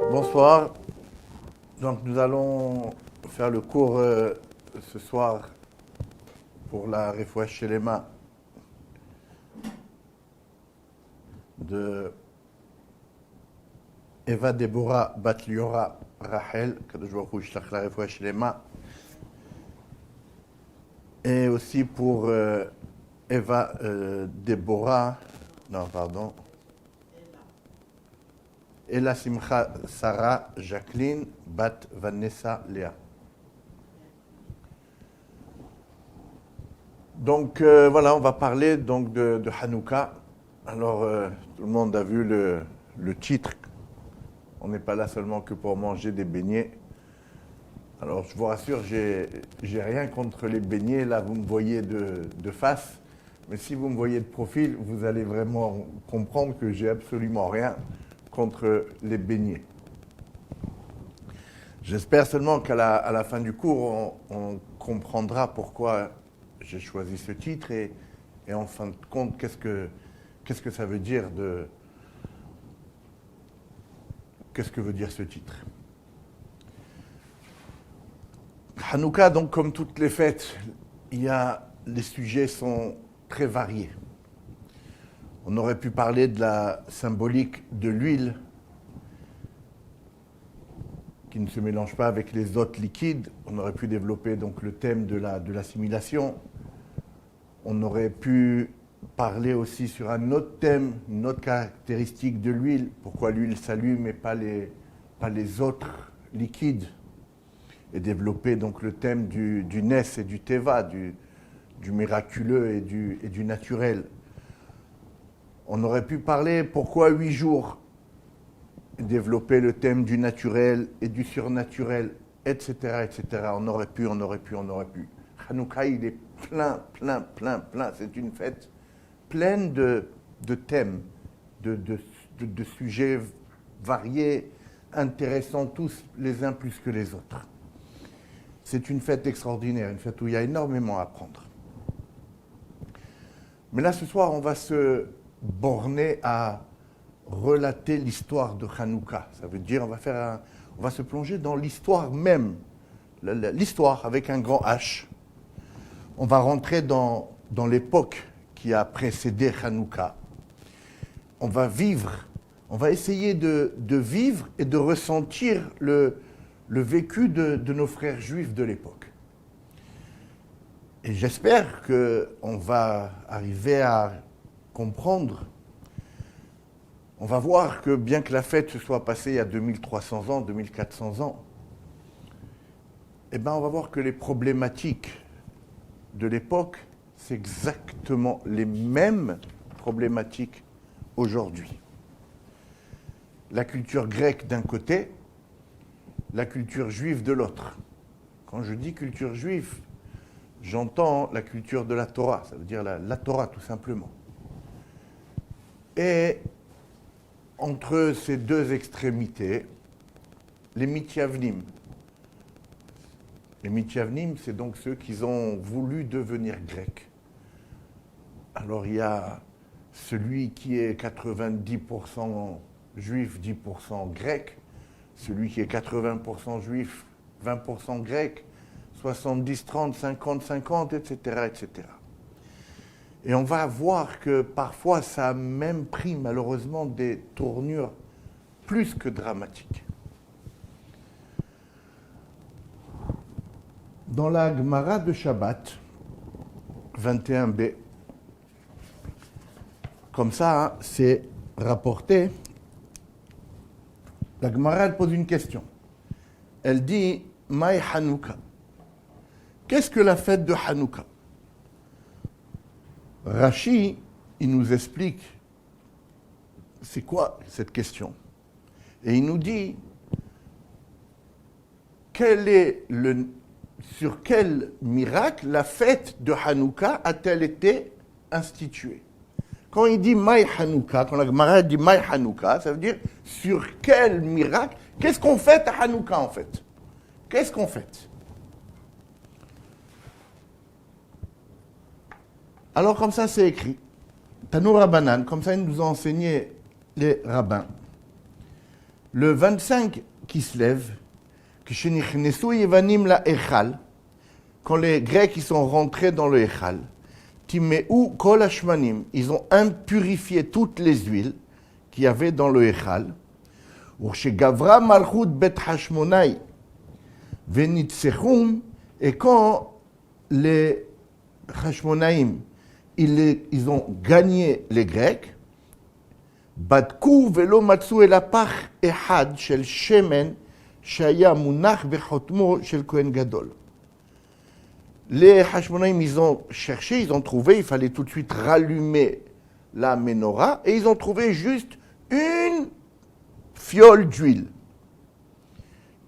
Bonsoir. Donc nous allons faire le cours ce soir pour la Refoua Shelema de Eva Deborah Bat Liora Rachel, Kadosh Baruch Hu Yishlach la Refoua Shelema, et aussi pour Eva Deborah, non pardon, Ella Simcha Sarah Jacqueline Bat Vanessa Léa. Donc voilà, on va parler donc de Hanouka. Alors tout le monde a vu le titre. On n'est pas là seulement que pour manger des beignets. Alors je vous rassure, j'ai rien contre les beignets. Là, vous me voyez de face. Mais si vous me voyez de profil, vous allez vraiment comprendre que j'ai absolument rien contre les beignets. J'espère seulement qu'à la fin du cours, on comprendra pourquoi j'ai choisi ce titre et en fin de compte, qu'est-ce que ça veut dire qu'est-ce que veut dire ce titre. Hanouka, donc comme toutes les fêtes, les sujets sont très variés. On aurait pu parler de la symbolique de l'huile qui ne se mélange pas avec les autres liquides. On aurait pu développer donc le thème de l'assimilation. On aurait pu parler aussi sur un autre thème, une autre caractéristique de l'huile. Pourquoi l'huile s'allume et pas les autres liquides. Et développer donc le thème du Ness et du Teva, du miraculeux et du naturel. On aurait pu parler pourquoi 8 jours, développer le thème du naturel et du surnaturel, etc., etc. On aurait pu. Hanouka, il est plein. C'est une fête pleine de thèmes, de sujets variés, intéressants tous les uns plus que les autres. C'est une fête extraordinaire, une fête où il y a énormément à apprendre. Mais là, ce soir, on va se borné à relater l'histoire de Hanouka. Ça veut dire on va se plonger dans l'histoire même, l'histoire avec un grand H. On va rentrer dans l'époque qui a précédé Hanouka. On va essayer de vivre et de ressentir le vécu de nos frères juifs de l'époque. Et j'espère qu'on va arriver à comprendre. On va voir que bien que la fête se soit passée il y a 2300 ans, 2400 ans, on va voir que les problématiques de l'époque, c'est exactement les mêmes problématiques aujourd'hui. La culture grecque d'un côté, la culture juive de l'autre. Quand je dis culture juive, j'entends la culture de la Torah, ça veut dire la Torah tout simplement. Et entre ces deux extrémités, les Mityavnim. Les Mityavnim, c'est donc ceux qui ont voulu devenir grecs. Alors il y a celui qui est 90% juif, 10% grec, celui qui est 80% juif, 20% grec, 70, 30, 50, 50, etc., etc. Et on va voir que parfois ça a même pris malheureusement des tournures plus que dramatiques. Dans la Gemara de Shabbat, 21b, comme ça, c'est rapporté, la Gemara elle pose une question. Elle dit « Maï Hanouka ». Qu'est-ce que la fête de Hanouka ? Rashi, il nous explique c'est quoi cette question. Et il nous dit sur quel miracle la fête de Hanouka a-t-elle été instituée. Quand il dit Maï Hanouka, quand la Gemara dit Maï Hanouka, ça veut dire sur quel miracle. Qu'est-ce qu'on fête à Hanouka en fait ? Qu'est-ce qu'on fête ? Alors comme ça c'est écrit. Tanoura Banan, comme ça il nous a enseigné les rabbins. Le 25 qui se lève, quand les Grecs ils sont rentrés dans le Echal, Timeu kol hashmanim, ils ont impurifié toutes les huiles qu'il y avait dans le Echal. Gavra malchut bet hashmonai venitzechum, et quand les Hashmonaïm ils ont gagné les Grecs, Badkou velo matsu elapach ehad shel shemen shaya munach bechotmo shel Kohen Gadol. Les Hashmonaïm, ils ont cherché, ils ont trouvé, il fallait tout de suite rallumer la menorah, et ils ont trouvé juste une fiole d'huile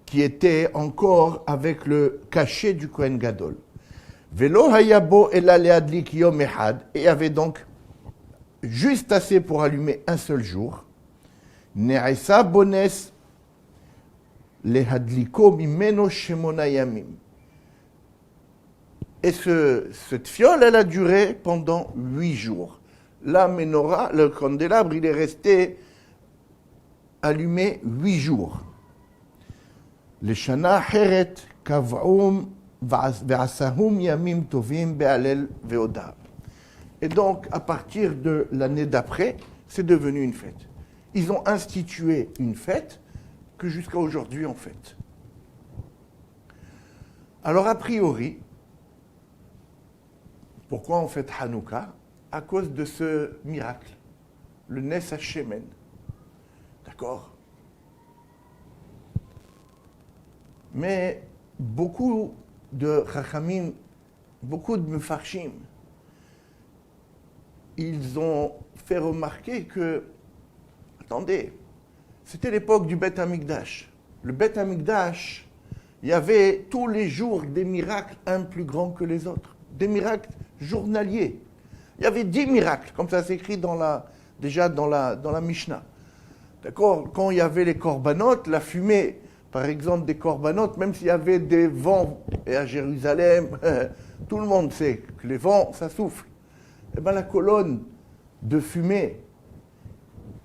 qui était encore avec le cachet du Kohen Gadol. Velo hayabo ela leadlik yom ehad, et avait donc juste assez pour allumer un seul jour. Ne'esa bones lehadliko mimeno shemona yamim. Et cette fiole, elle a duré pendant 8 jours. La menorah, le candélabre, il est resté allumé 8 jours. Les shana heret kav'um ve'asahum yamim tovim be'alel ve'odav. Et donc, à partir de l'année d'après, c'est devenu une fête. Ils ont institué une fête que jusqu'à aujourd'hui on fête. Alors, a priori, pourquoi on fête Hanouka? À cause de ce miracle, le Nes HaShemen. D'accord? Mais beaucoup de Chachamim, beaucoup de Mefarshim, ils ont fait remarquer que, attendez, c'était l'époque du Beth Amikdash. Le Beth Amikdash, il y avait tous les jours des miracles, un plus grand que les autres. Des miracles journaliers. Il y avait 10 miracles, comme ça s'écrit déjà dans la Mishnah. D'accord? Quand il y avait les korbanot, la fumée, par exemple, des korbanot, même s'il y avait des vents, et à Jérusalem, tout le monde sait que les vents, ça souffle. Eh bien, la colonne de fumée,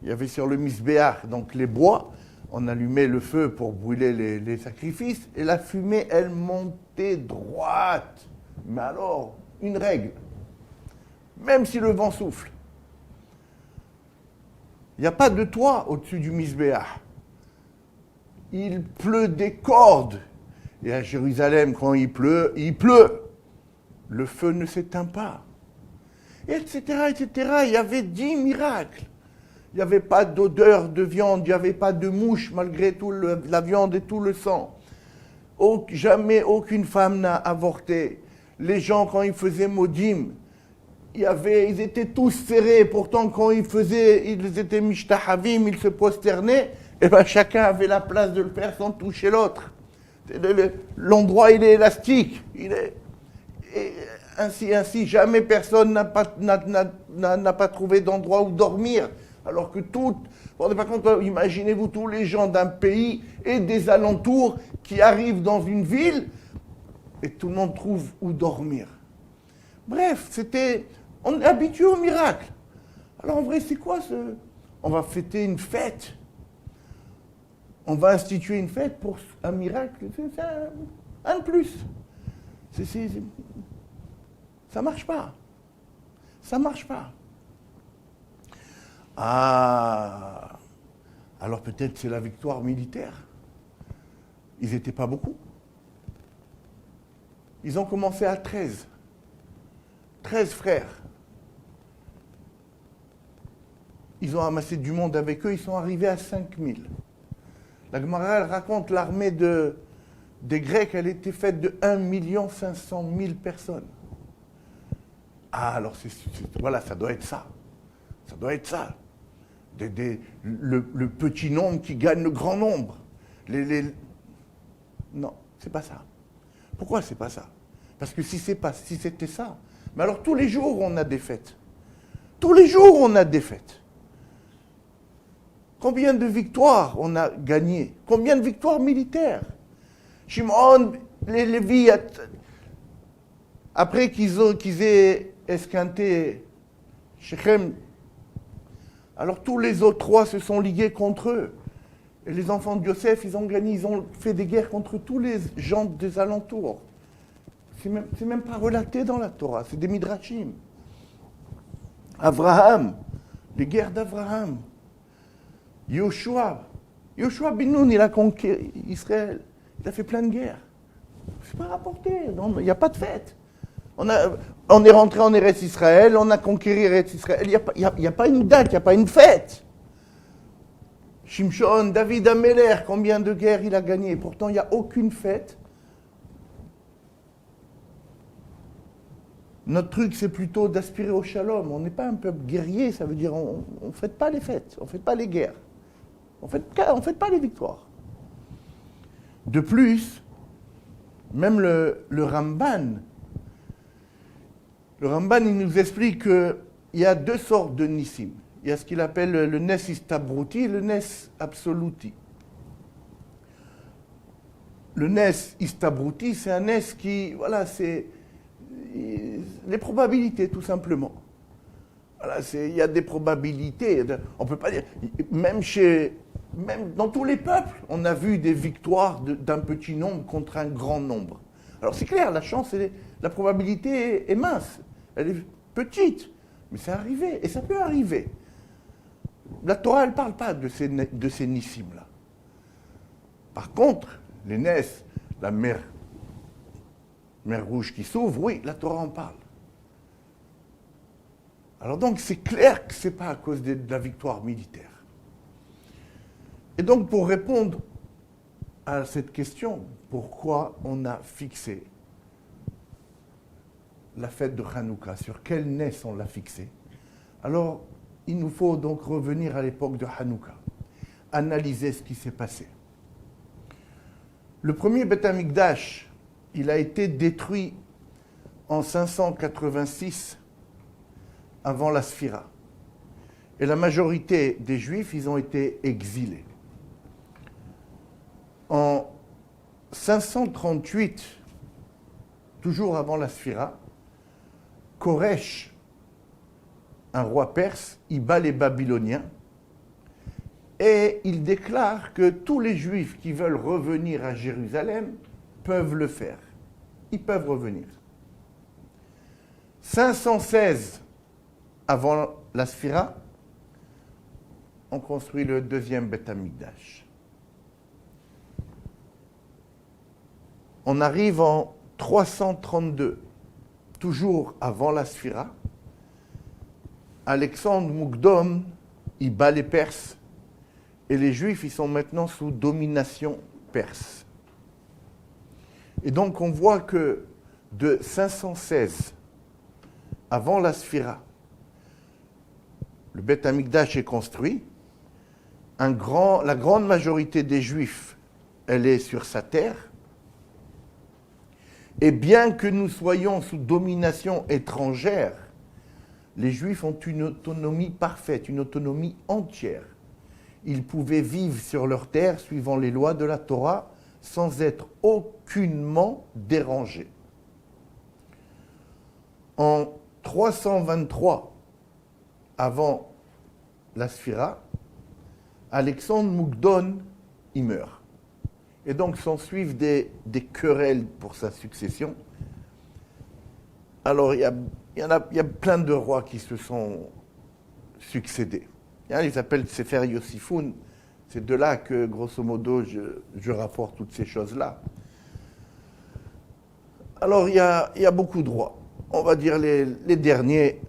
il y avait sur le Misbéach, donc les bois, on allumait le feu pour brûler les sacrifices, et la fumée, elle montait droite. Mais alors, une règle, même si le vent souffle, il n'y a pas de toit au-dessus du Misbéach. Il pleut des cordes. Et à Jérusalem, quand il pleut. Le feu ne s'éteint pas. Etc., etc. Il y avait 10 miracles. Il n'y avait pas d'odeur de viande, il n'y avait pas de mouche malgré tout la viande et tout le sang. Jamais aucune femme n'a avorté. Les gens, quand ils faisaient Modim, ils étaient tous serrés. Pourtant, quand ils étaient mishtahavim, ils se prosternaient. Et bien, chacun avait la place de le faire sans toucher l'autre. L'endroit, il est élastique. Et ainsi, jamais personne n'a pas trouvé d'endroit où dormir. Alors que vous ne vous rendez pas compte, imaginez-vous tous les gens d'un pays et des alentours qui arrivent dans une ville et tout le monde trouve où dormir. Bref, on est habitué au miracle. Alors en vrai, c'est quoi on va fêter une fête. On va instituer une fête pour un miracle. C'est un de plus. Ça marche pas. Ça marche pas. Ah, alors peut-être c'est la victoire militaire. Ils n'étaient pas beaucoup. Ils ont commencé à 13. 13 frères. Ils ont amassé du monde avec eux, ils sont arrivés à 5000. La Gemara, elle raconte l'armée des Grecs, elle était faite de 1 500 000 personnes. Ah, alors voilà, ça doit être ça. Ça doit être ça. Le petit nombre qui gagne le grand nombre. Non, c'est pas ça. Pourquoi c'est pas ça? Parce que si c'était ça, mais alors tous les jours on a des fêtes. Tous les jours on a des fêtes. Combien de victoires on a gagnées? Combien de victoires militaires? Shimon, les Lévis, après qu'ils aient esquinté Shechem, Alors tous les autres rois se sont ligués contre eux. Et les enfants de Yosef, ils ont fait des guerres contre tous les gens des alentours. C'est même pas relaté dans la Torah, c'est des midrashim. Abraham, les guerres d'Abraham. Yoshua ben Nun, il a conquis Israël. Il a fait plein de guerres. C'est pas rapporté, il n'y a pas de fête. On est rentré en Eretz Israël, on a conquis Eretz Israël. Il n'y a pas une date, il n'y a pas une fête. Shimshon, David Ameler, combien de guerres il a gagné. Pourtant, il n'y a aucune fête. Notre truc, c'est plutôt d'aspirer au shalom. On n'est pas un peuple guerrier, ça veut dire on ne fête pas les fêtes, on ne fête pas les guerres. On ne fête pas les victoires. De plus, même le Ramban, il nous explique qu'il y a deux sortes de nissim. Il y a ce qu'il appelle le nes istabruti et le nes absoluti. Le nes istabruti, c'est un nes qui, voilà, c'est les probabilités, tout simplement. Voilà, il y a des probabilités. On ne peut pas dire, même dans tous les peuples, on a vu des victoires d'un petit nombre contre un grand nombre. Alors c'est clair, la probabilité est mince, elle est petite, mais c'est arrivé, et ça peut arriver. La Torah, elle ne parle pas de ces nissim-là. Par contre, les nes, la mer Rouge qui s'ouvre, oui, la Torah en parle. Alors donc, c'est clair que ce n'est pas à cause de la victoire militaire. Et donc, pour répondre à cette question, pourquoi on a fixé la fête de Hanouka, sur quelle naisse on l'a fixée, alors il nous faut donc revenir à l'époque de Hanouka, analyser ce qui s'est passé. Le premier Beth Amikdash, il a été détruit en 586 avant la Sphira. Et la majorité des Juifs, ils ont été exilés. En 538, toujours avant la Sphira, Koresh, un roi perse, il bat les Babyloniens et il déclare que tous les Juifs qui veulent revenir à Jérusalem peuvent le faire. Ils peuvent revenir. 516 avant la Sphira, on construit le deuxième Beth Amikdash. On arrive en 332, toujours avant la Sphira. Alexandre Moukdom, il bat les Perses, et les Juifs, ils sont maintenant sous domination perse. Et donc on voit que de 516 avant la Sphira, le Beth Amikdash est construit, la grande majorité des Juifs, elle est sur sa terre, et bien que nous soyons sous domination étrangère, les Juifs ont une autonomie parfaite, une autonomie entière. Ils pouvaient vivre sur leur terre suivant les lois de la Torah sans être aucunement dérangés. En 323 avant la Sphira, Alexandre Moukdon, il meurt. Et donc s'ensuivent des querelles pour sa succession. Alors il y a plein de rois qui se sont succédés. Ils s'appellent Sefer Yossifoun. C'est de là que, grosso modo, je rapporte toutes ces choses-là. Alors il y a beaucoup de rois. On va dire les derniers,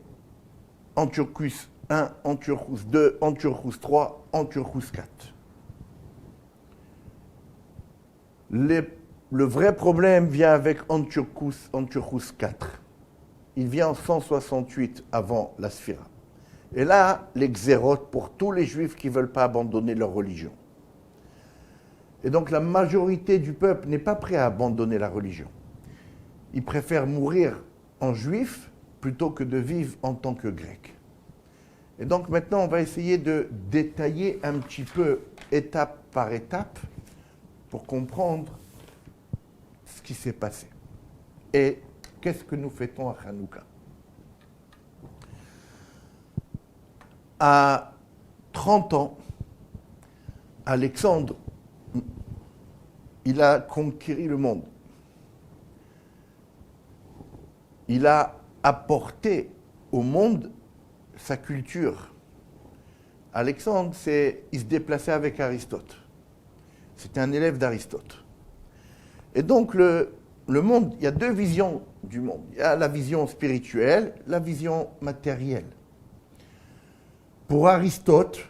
Antiochus I, Antiochus II, Antiochus III, Antiochus IV. Le vrai problème vient avec Antiochus IV. Il vient en 168 avant la Sphira. Et là, les xérotes pour tous les Juifs qui ne veulent pas abandonner leur religion. Et donc la majorité du peuple n'est pas prêt à abandonner la religion. Ils préfèrent mourir en juif plutôt que de vivre en tant que grec. Et donc maintenant, on va essayer de détailler un petit peu, étape par étape, pour comprendre ce qui s'est passé. Et qu'est-ce que nous fêtons à Hanouka? À 30 ans, Alexandre, il a conquis le monde. Il a apporté au monde sa culture. Alexandre, il se déplaçait avec Aristote. C'était un élève d'Aristote. Et donc, le monde, il y a deux visions du monde. Il y a la vision spirituelle, la vision matérielle. Pour Aristote,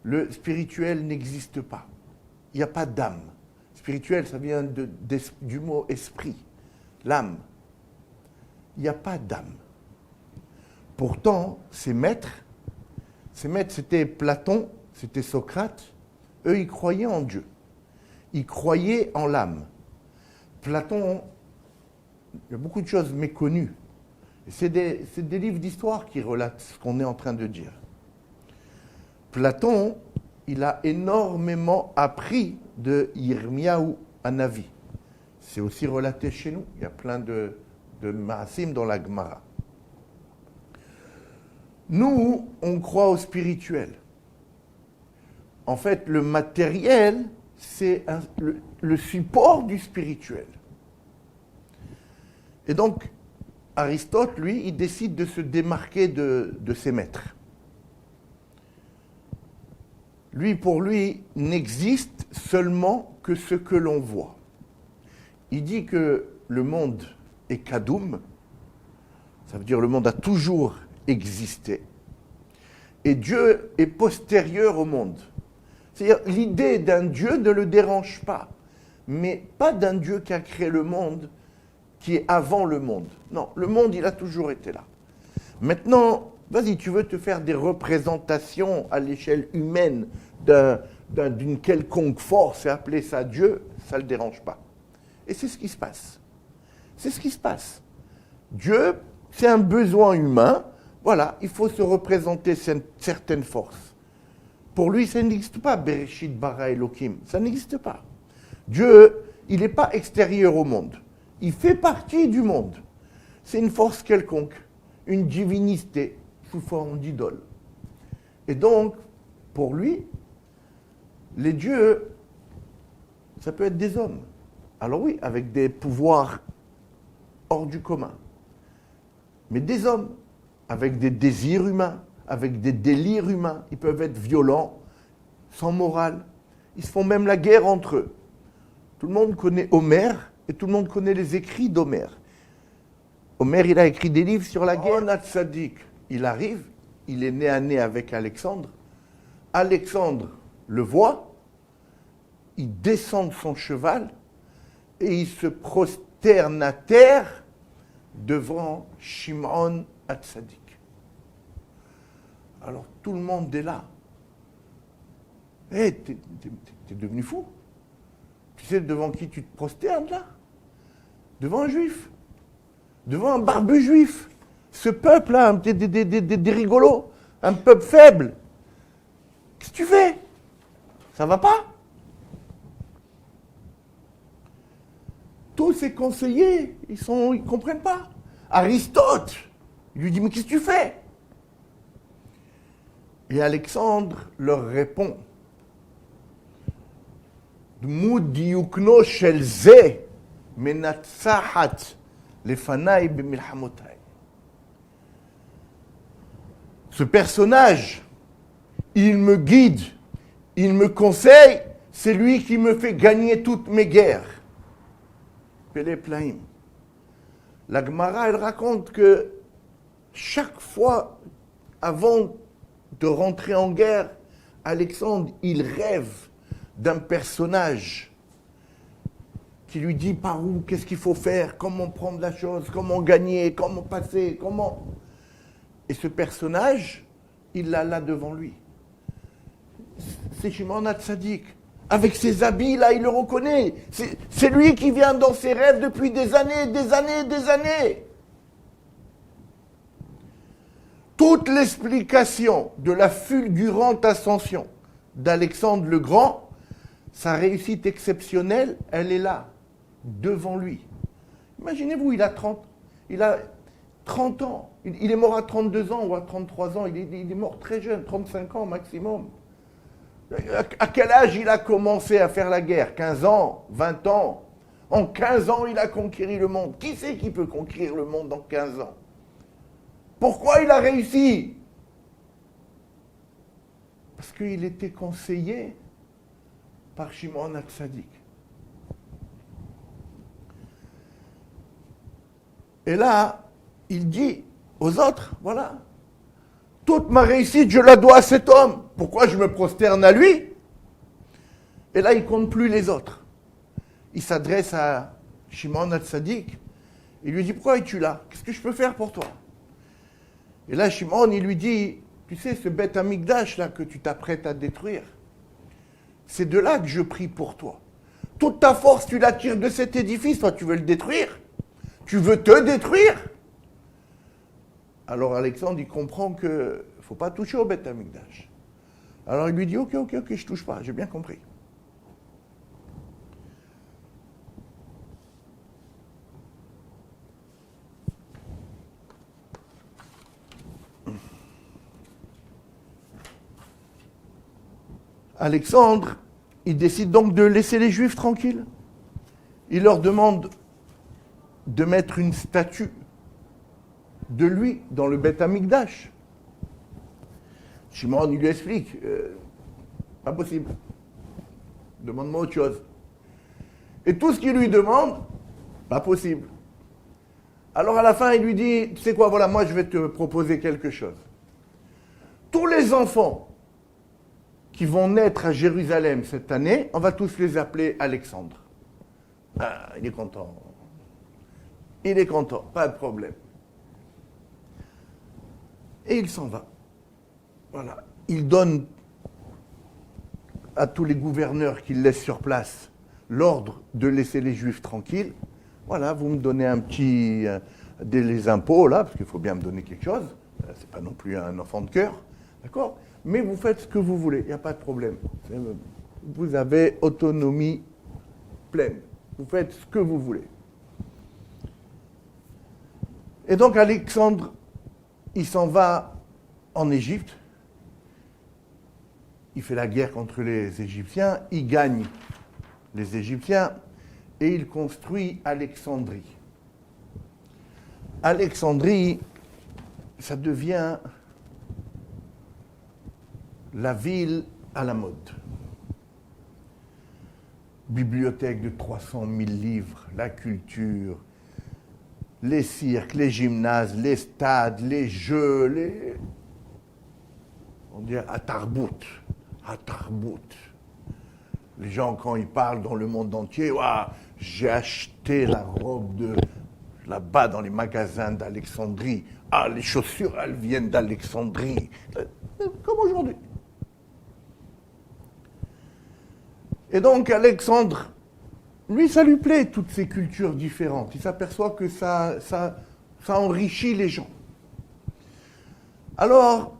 le spirituel n'existe pas. Il n'y a pas d'âme. Spirituel, ça vient du mot esprit, l'âme. Il n'y a pas d'âme. Pourtant, ses maîtres, c'était Platon, c'était Socrate, eux, ils croyaient en Dieu. Ils croyaient en l'âme. Platon, il y a beaucoup de choses méconnues. C'est des livres d'histoire qui relatent ce qu'on est en train de dire. Platon, il a énormément appris de Yirmiyahu Hanavi. C'est aussi relaté chez nous. Il y a plein de Maasim dans la Gemara. Nous, on croit au spirituel. En fait, le matériel, c'est le support du spirituel. Et donc, Aristote, lui, il décide de se démarquer de ses maîtres. Pour lui, n'existe seulement que ce que l'on voit. Il dit que le monde est kadoum, ça veut dire le monde a toujours existé, et Dieu est postérieur au monde. C'est-à-dire, l'idée d'un Dieu ne le dérange pas, mais pas d'un Dieu qui a créé le monde, qui est avant le monde. Non, le monde, il a toujours été là. Maintenant, vas-y, tu veux te faire des représentations à l'échelle humaine d'une quelconque force et appeler ça Dieu, ça ne le dérange pas. Et c'est ce qui se passe. C'est ce qui se passe. Dieu, c'est un besoin humain. Voilà, il faut se représenter certaines forces. Pour lui, ça n'existe pas, Bereshit bara Elohim. Ça n'existe pas. Dieu, il n'est pas extérieur au monde. Il fait partie du monde. C'est une force quelconque, une divinité sous forme d'idole. Et donc, pour lui, les dieux, ça peut être des hommes. Alors oui, avec des pouvoirs hors du commun. Mais des hommes, avec des désirs humains, avec des délires humains. Ils peuvent être violents, sans morale. Ils se font même la guerre entre eux. Tout le monde connaît Homère et tout le monde connaît les écrits d'Homère. Homère, il a écrit des livres sur la guerre. Onat Tzadik, il arrive, il est nez à nez avec Alexandre. Alexandre le voit, il descend de son cheval et il se prosterne à terre devant Shimon Hatzadik. Alors tout le monde est là. Hé, t'es devenu fou. Tu sais devant qui tu te prosternes là? Devant un juif. Devant un barbu juif. Ce peuple-là, des rigolos, un peuple faible. Qu'est-ce que tu fais? Ça va pas? Tous ses conseillers, ils comprennent pas. Aristote, il lui dit, mais qu'est-ce que tu fais? Et Alexandre leur répond, Dmut diukno shel ze menatzahat lefanai b'milhamotai. Ce personnage, il me guide, il me conseille, c'est lui qui me fait gagner toutes mes guerres. Pele Plaim. La Gemara, elle raconte que chaque fois, avant de rentrer en guerre, Alexandre, il rêve d'un personnage qui lui dit par où, qu'est-ce qu'il faut faire, comment prendre la chose, comment gagner, comment passer, comment... Et ce personnage, il l'a là devant lui. C'est Shimon Hatzadik. Avec ses habits, là, il le reconnaît. C'est lui qui vient dans ses rêves depuis des années, des années, des années. Toute l'explication de la fulgurante ascension d'Alexandre le Grand, sa réussite exceptionnelle, elle est là, devant lui. Imaginez-vous, il a 30 ans. Il est mort à 32 ans ou à 33 ans. Il est mort très jeune, 35 ans maximum. À quel âge il a commencé à faire la guerre? 15 ans? 20 ans? En 15 ans, il a conquéri le monde. Qui c'est qui peut conquérir le monde en 15 ans? Pourquoi il a réussi? Parce qu'il était conseillé par Shimon HaTzadik. Et là, il dit aux autres, voilà, toute ma réussite, je la dois à cet homme. Pourquoi je me prosterne à lui? Et là, il ne compte plus les autres. Il s'adresse à Shimon HaTzadik. Il lui dit, pourquoi es-tu là? Qu'est-ce que je peux faire pour toi? Et là, Shimon, il lui dit, tu sais, ce Beth Amikdash là que tu t'apprêtes à détruire, c'est de là que je prie pour toi. Toute ta force, tu la tires de cet édifice, toi, tu veux le détruire? Tu veux te détruire? Alors Alexandre, il comprend qu'il ne faut pas toucher au Beth Amikdash. Alors il lui dit, ok, je ne touche pas, j'ai bien compris. Alexandre, il décide donc de laisser les Juifs tranquilles. Il leur demande de mettre une statue de lui dans le Beth Amikdash. Shimon, il lui explique, pas possible. Demande-moi autre chose. Et tout ce qu'il lui demande, pas possible. Alors à la fin, il lui dit, tu sais quoi, voilà, moi je vais te proposer quelque chose. Tous les enfants qui vont naître à Jérusalem cette année, on va tous les appeler Alexandre. Ah, il est content. Il est content, pas de problème. Et il s'en va. Voilà. Il donne à tous les gouverneurs qu'il laisse sur place l'ordre de laisser les Juifs tranquilles. Voilà, vous me donnez un petit... les impôts, là, parce qu'il faut bien me donner quelque chose. C'est pas non plus un enfant de cœur. D'accord? Mais vous faites ce que vous voulez, il n'y a pas de problème. Vous avez autonomie pleine. Vous faites ce que vous voulez. Et donc Alexandre, il s'en va en Égypte. Il fait la guerre contre les Égyptiens. Il gagne les Égyptiens et il construit Alexandrie. Alexandrie, ça devient la ville à la mode. Bibliothèque de 300 000 livres, la culture, les cirques, les gymnases, les stades, les jeux, on dirait Atarbout. Les gens, quand ils parlent dans le monde entier, ouah, j'ai acheté la robe là-bas dans les magasins d'Alexandrie. Ah, les chaussures, elles viennent d'Alexandrie. Comme aujourd'hui. Et donc Alexandre, lui, ça lui plaît, toutes ces cultures différentes. Il s'aperçoit que ça enrichit les gens. Alors,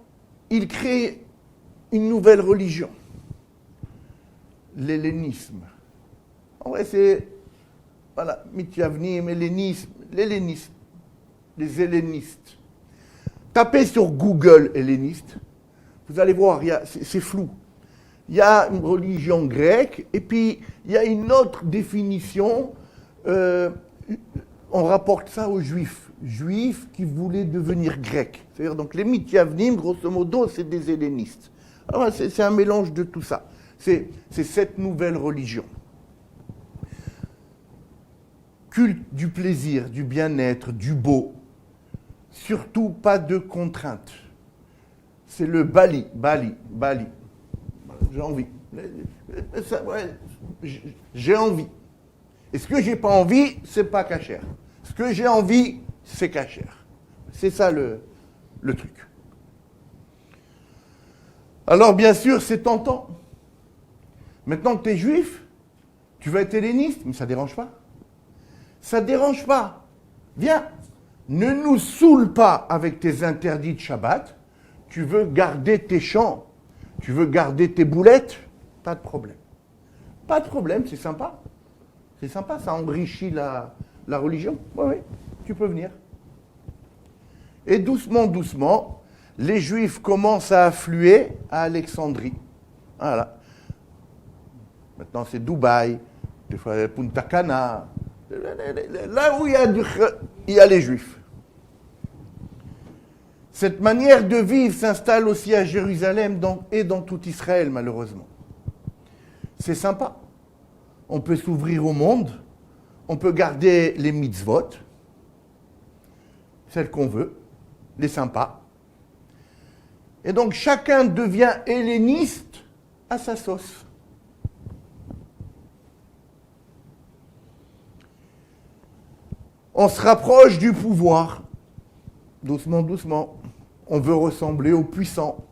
il crée une nouvelle religion, l'hellénisme. En vrai, c'est, voilà, Mithyavnim, hellénisme, l'hellénisme, les hellénistes. Tapez sur Google helléniste, vous allez voir, c'est flou. Il y a une religion grecque, et puis il y a une autre définition, on rapporte ça aux juifs qui voulaient devenir grecs. C'est-à-dire, donc les Mithyavnim, grosso modo, c'est des hellénistes. Alors c'est un mélange de tout ça. C'est cette nouvelle religion. Culte du plaisir, du bien-être, du beau. Surtout pas de contraintes. C'est le Bali. J'ai envie. J'ai envie. Et ce que j'ai pas envie, c'est pas cachère. Ce que j'ai envie, c'est cachère. C'est ça le truc. Alors bien sûr, c'est tentant. Maintenant que tu es juif, tu vas être helléniste, mais ça ne dérange pas. Ça ne dérange pas. Viens, ne nous saoule pas avec tes interdits de Shabbat. Tu veux garder tes chants, tu veux garder tes boulettes, pas de problème. Pas de problème, c'est sympa. C'est sympa, ça enrichit la religion. Oui, tu peux venir. Et doucement, doucement, les Juifs commencent à affluer à Alexandrie. Voilà. Maintenant, c'est Dubaï, des fois Punta Cana, là où il y a les Juifs. Cette manière de vivre s'installe aussi à Jérusalem et dans tout Israël, malheureusement. C'est sympa. On peut s'ouvrir au monde, on peut garder les mitzvot, celles qu'on veut, les sympas. Et donc chacun devient helléniste à sa sauce. On se rapproche du pouvoir, doucement, doucement. On veut ressembler aux puissants.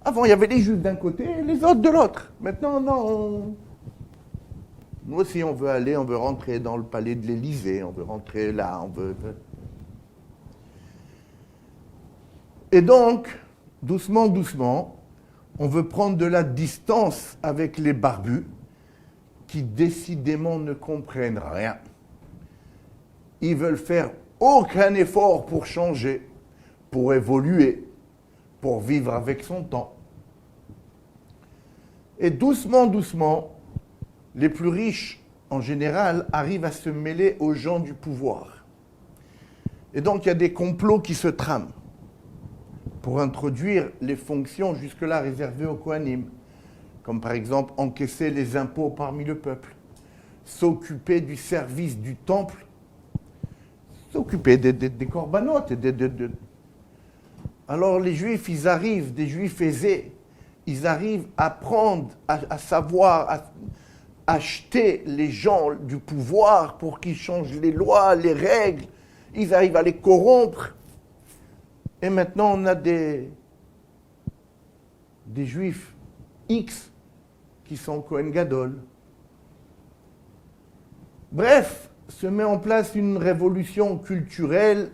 Avant, il y avait les Juifs d'un côté et les autres de l'autre. Maintenant, non. Nous aussi, on veut rentrer dans le palais de l'Élysée, on veut rentrer là, on veut... Et donc, doucement, doucement, on veut prendre de la distance avec les barbus qui décidément ne comprennent rien. Ils veulent faire aucun effort pour changer, pour évoluer, pour vivre avec son temps. Et doucement, doucement, les plus riches, en général, arrivent à se mêler aux gens du pouvoir. Et donc, il y a des complots qui se trament pour introduire les fonctions jusque-là réservées aux Kohanim, comme par exemple encaisser les impôts parmi le peuple, s'occuper du service du temple, s'occuper des corbanotes. Alors les Juifs, ils arrivent, des Juifs aisés, ils arrivent à prendre, à savoir, à acheter les gens du pouvoir pour qu'ils changent les lois, les règles. Ils arrivent à les corrompre. Et maintenant, on a des Juifs X qui sont Kohen Gadol. Bref, se met en place une révolution culturelle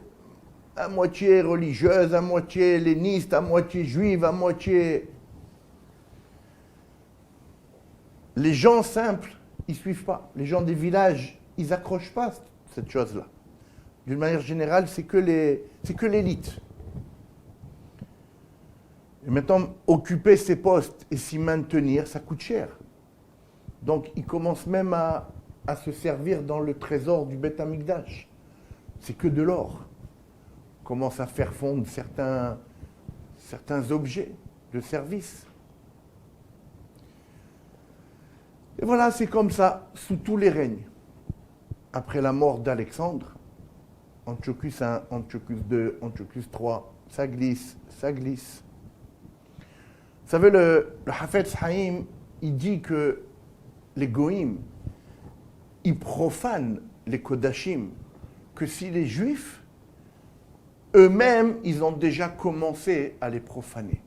à moitié religieuse, à moitié helléniste, à moitié juive, à moitié... Les gens simples, ils ne suivent pas. Les gens des villages, ils n'accrochent pas cette chose-là. D'une manière générale, c'est que l'élite. Et maintenant, occuper ces postes et s'y maintenir, ça coûte cher. Donc, ils commencent même à se servir dans le trésor du Beth Amikdash. C'est que de l'or. Ils commencent à faire fondre certains objets de service. Et voilà, c'est comme ça, sous tous les règnes. Après la mort d'Alexandre, Antiochus I, Antiochus II, Antiochus III, ça glisse, ça glisse. Vous savez, le Hafetz Haïm, il dit que les Goïm, ils profanent les Kodashim, que si les Juifs, eux-mêmes, ils ont déjà commencé à les profaner.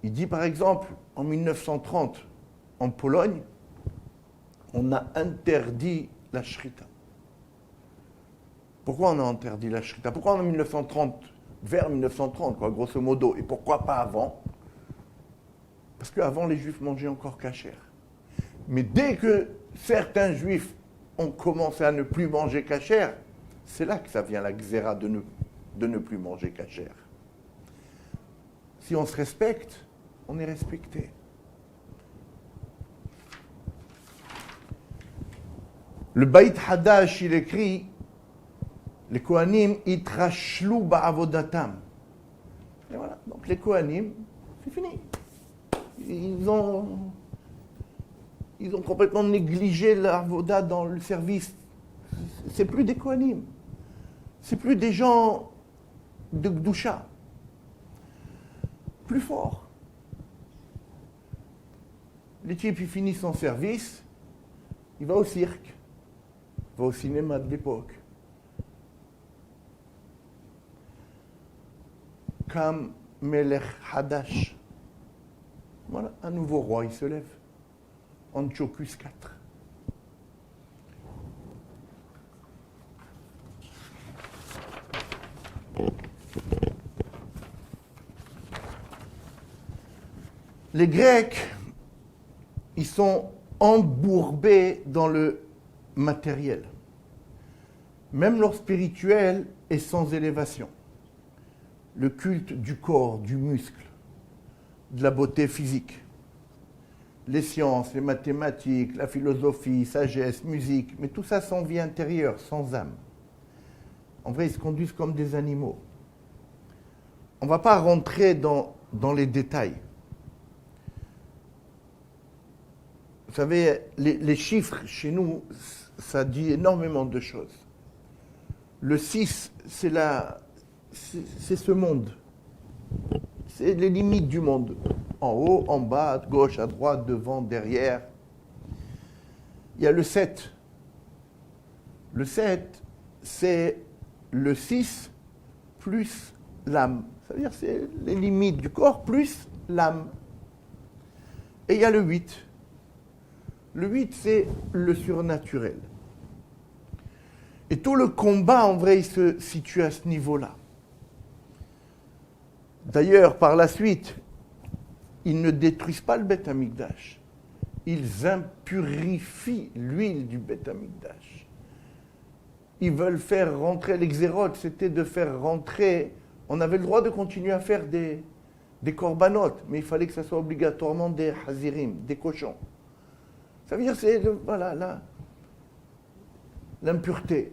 Il dit par exemple, en 1930, en Pologne, on a interdit la shrita. Pourquoi on a interdit la shrita? Pourquoi en 1930, vers 1930, quoi, grosso modo, et pourquoi pas avant? Parce qu'avant, les Juifs mangeaient encore kasher. Mais dès que certains Juifs ont commencé à ne plus manger kasher, c'est là que ça vient la xéra de ne plus manger kasher. Si on se respecte, on est respecté. Le Beit Hadash, il écrit, les Kohanim, itrashlu ba'avodatam. Et voilà, donc les Kohanim, c'est fini. Ils ont complètement négligé l'avoda dans le service. C'est plus des Kohanim. C'est plus des gens de Gdusha. Plus fort. Les types, ils finissent son service, il va au cirque, il va au cinéma de l'époque. Comme Melech Hadash. Voilà, un nouveau roi, il se lève. Antiochus IV. Les Grecs, ils sont embourbés dans le matériel. Même leur spirituel est sans élévation. Le culte du corps, du muscle, de la beauté physique. Les sciences, les mathématiques, la philosophie, sagesse, musique, mais tout ça sans vie intérieure, sans âme. En vrai, ils se conduisent comme des animaux. On ne va pas rentrer dans les détails. Vous savez, les chiffres, chez nous, ça dit énormément de choses. Le 6, c'est ce monde. C'est les limites du monde. En haut, en bas, à gauche, à droite, devant, derrière. Il y a le 7. Le 7, c'est le 6 plus l'âme. C'est-à-dire c'est les limites du corps plus l'âme. Et il y a le 8. Le 8, c'est le surnaturel. Et tout le combat, en vrai, il se situe à ce niveau-là. D'ailleurs, par la suite, ils ne détruisent pas le Beth Amikdash. Ils impurifient l'huile du Beth Amikdash. Ils veulent faire rentrer l'exérote, c'était de faire rentrer... On avait le droit de continuer à faire des corbanotes, mais il fallait que ça soit obligatoirement des hazirim, des cochons. Ça veut dire, c'est voilà, l'impureté.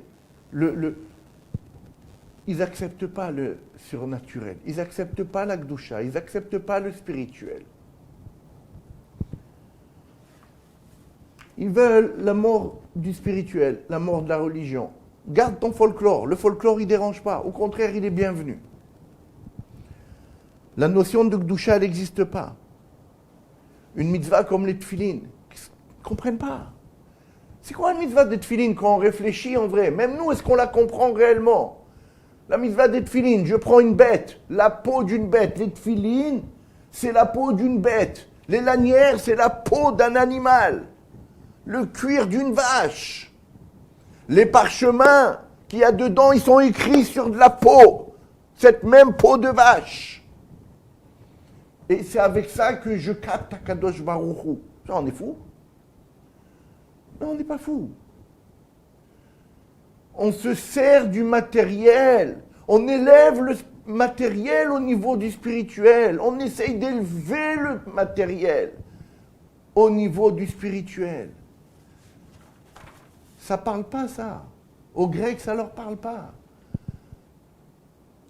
Ils n'acceptent pas le surnaturel, ils n'acceptent pas la Gdusha, ils n'acceptent pas le spirituel. Ils veulent la mort du spirituel, la mort de la religion. Garde ton folklore, le folklore il ne dérange pas, au contraire il est bienvenu. La notion de Gdusha elle n'existe pas. Une mitzvah comme les tefilines, ils ne comprennent pas. C'est quoi une mitzvah de tefilines quand on réfléchit en vrai? Même nous, est-ce qu'on la comprend réellement? La mitzvah des tefilines, je prends une bête, la peau d'une bête. Les tefilines, c'est la peau d'une bête. Les lanières, c'est la peau d'un animal. Le cuir d'une vache. Les parchemins qu'il y a dedans, ils sont écrits sur de la peau. Cette même peau de vache. Et c'est avec ça que je capte Akadosh Baruch Hu. Ça, on est fou? Non, on n'est pas fou. On se sert du matériel. On élève le matériel au niveau du spirituel. On essaye d'élever le matériel au niveau du spirituel. Ça ne parle pas, ça. Aux Grecs, ça ne leur parle pas.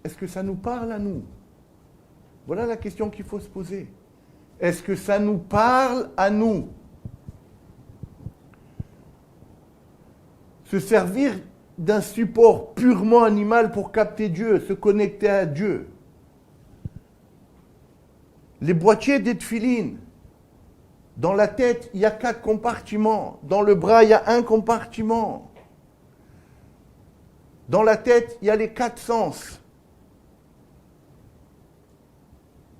Est-ce que ça nous parle à nous? Voilà la question qu'il faut se poser. Est-ce que ça nous parle à nous? Se servir d'un support purement animal pour capter Dieu, se connecter à Dieu. Les boîtiers des tefilines. Dans la tête, il y a 4 compartiments. Dans le bras, il y a un compartiment. Dans la tête, il y a les 4 sens.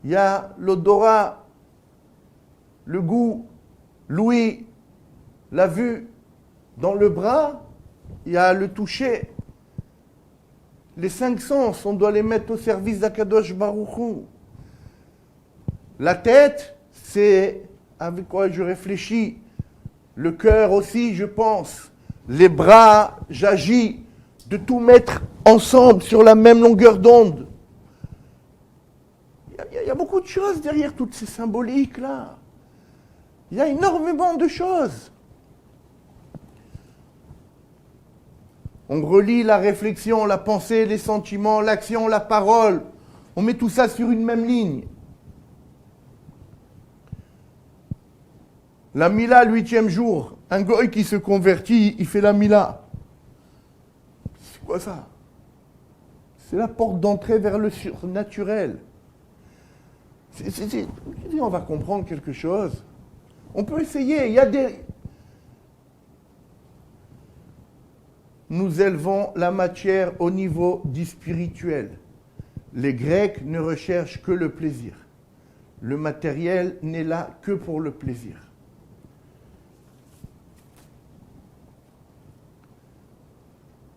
Il y a l'odorat, le goût, l'ouïe, la vue. Dans le bras, il y a le toucher. Les 5 sens, on doit les mettre au service d'Akadosh Baruch Hu. La tête, c'est avec quoi je réfléchis. Le cœur aussi, je pense. Les bras, j'agis. De tout mettre ensemble sur la même longueur d'onde. Il y a beaucoup de choses derrière toutes ces symboliques-là. Il y a énormément de choses. On relie la réflexion, la pensée, les sentiments, l'action, la parole. On met tout ça sur une même ligne. La Mila, le 8e jour. Un goy qui se convertit, il fait la Mila. C'est quoi ça? C'est la porte d'entrée vers le surnaturel. On va comprendre quelque chose. On peut essayer. Il y a des... Nous élevons la matière au niveau du spirituel. Les Grecs ne recherchent que le plaisir. Le matériel n'est là que pour le plaisir.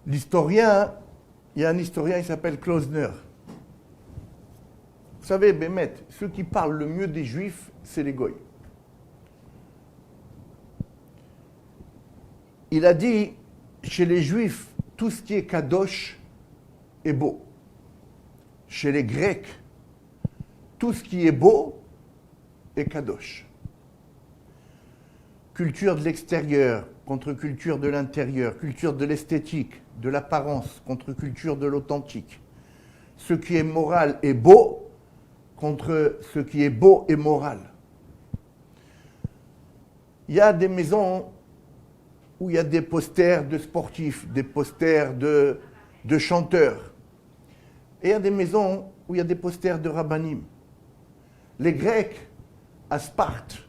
L'historien, il y a un historien, il s'appelle Klausner. Vous savez, Bémet, ceux qui parlent le mieux des Juifs, c'est les Goïs. Il a dit, chez les Juifs, tout ce qui est Kadosh, est beau. Chez les Grecs, tout ce qui est beau est kadosh. Culture de l'extérieur contre culture de l'intérieur, culture de l'esthétique, de l'apparence contre culture de l'authentique. Ce qui est moral est beau contre ce qui est beau et moral. Il y a des maisons où il y a des posters de sportifs, des posters de chanteurs. Et il y a des maisons où il y a des posters de rabbanim. Les Grecs, à Sparte,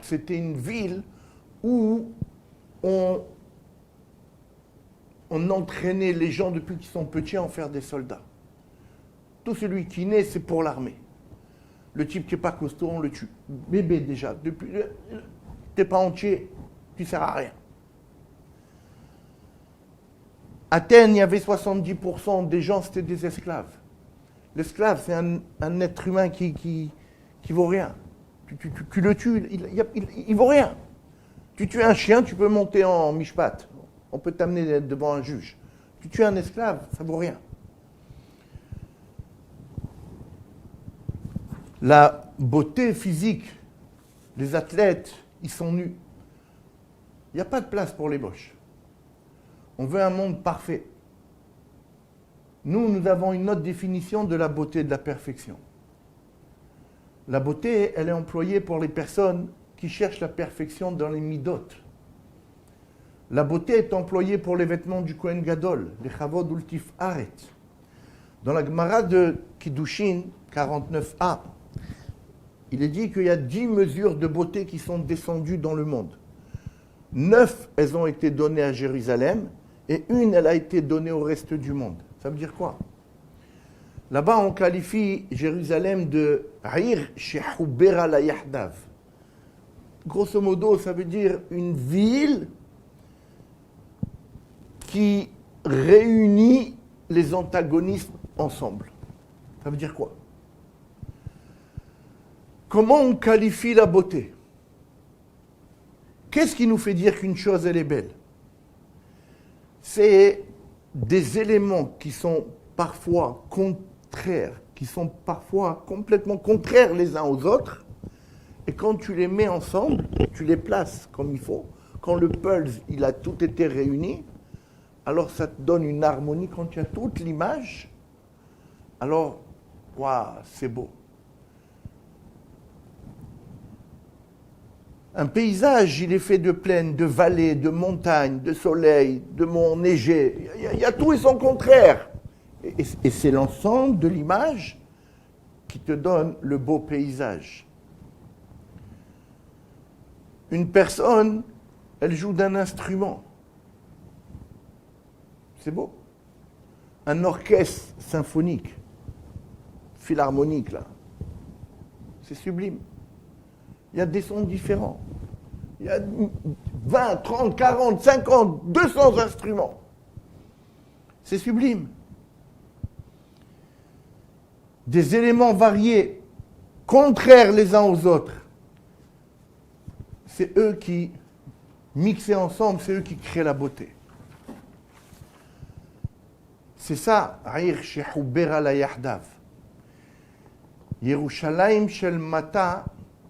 c'était une ville où on entraînait les gens depuis qu'ils sont petits à en faire des soldats. Tout celui qui naît, c'est pour l'armée. Le type qui n'est pas costaud, on le tue. Bébé déjà, depuis, t'es pas entier, tu ne sers à rien. Athènes, il y avait 70% des gens, c'était des esclaves. L'esclave, c'est un être humain qui vaut rien. Tu le tues, il vaut rien. Tu tues un chien, tu peux monter en mishpat. On peut t'amener devant un juge. Tu tues un esclave, ça vaut rien. La beauté physique, les athlètes, ils sont nus. Il n'y a pas de place pour les moches. On veut un monde parfait. Nous avons une autre définition de la beauté et de la perfection. La beauté, elle est employée pour les personnes qui cherchent la perfection dans les midot. La beauté est employée pour les vêtements du Kohen Gadol, les chavod ou le tifharet. Dans la Gemara de Kiddushin 49a, il est dit qu'il y a 10 mesures de beauté qui sont descendues dans le monde. 9, elles ont été données à Jérusalem, et une, elle a été donnée au reste du monde. Ça veut dire quoi? Là-bas, on qualifie Jérusalem de Aïr Shehoubera la Yahdav. Grosso modo, ça veut dire une ville qui réunit les antagonistes ensemble. Ça veut dire quoi? Comment on qualifie la beauté? Qu'est-ce qui nous fait dire qu'une chose, elle est belle? C'est des éléments qui sont parfois contraires, qui sont parfois complètement contraires les uns aux autres, et quand tu les mets ensemble, tu les places comme il faut, quand le pulse, il a tout été réuni, alors ça te donne une harmonie. Quand tu as toute l'image, alors, waouh, c'est beau. Un paysage, il est fait de plaines, de vallées, de montagnes, de soleil, de monts neigés. Il y a tout et son contraire. Et c'est l'ensemble de l'image qui te donne le beau paysage. Une personne, elle joue d'un instrument. C'est beau. Un orchestre symphonique, philharmonique, là. C'est sublime. Il y a des sons différents. Il y a 20, 30, 40, 50, 200 instruments. C'est sublime. Des éléments variés, contraires les uns aux autres. C'est eux qui, mixés ensemble, c'est eux qui créent la beauté. C'est ça, Aïr Shehoubera la Yahdav. Yerushalayim shel Mata,